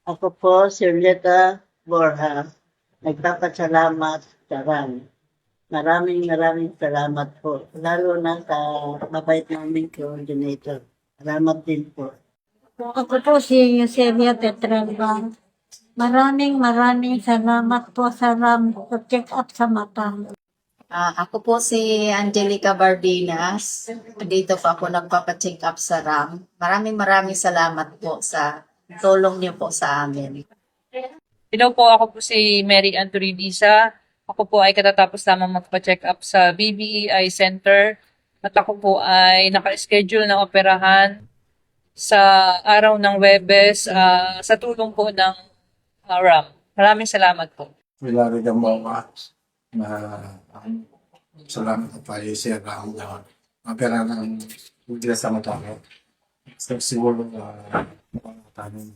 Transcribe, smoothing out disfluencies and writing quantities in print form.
Ako po, si Julieta Borja. Nagpapasalamat sa RAM. Maraming salamat po. Lalo na sa mabait naming coordinator. Salamat din po. Ako po si Eusebia Petrelba. Maraming salamat po sa RAM sa check-up sa mata. Ako po si Angelica Bardinas. Dito po ako nagpapacheck up sa RAM. Maraming salamat po sa tulong niyo po sa amin. Hello po, ako po si Mary Ann Turidisa. Ako po ay katatapos lamang magpa-check up sa BBEI Center. At ako po ay naka-schedule na operahan sa araw ng Webes sa tulong po ng RAM. Maraming salamat po. Hilary Gamboa na salamat pa siya ang opera ng bigla sa mata ko. So, siguro tanong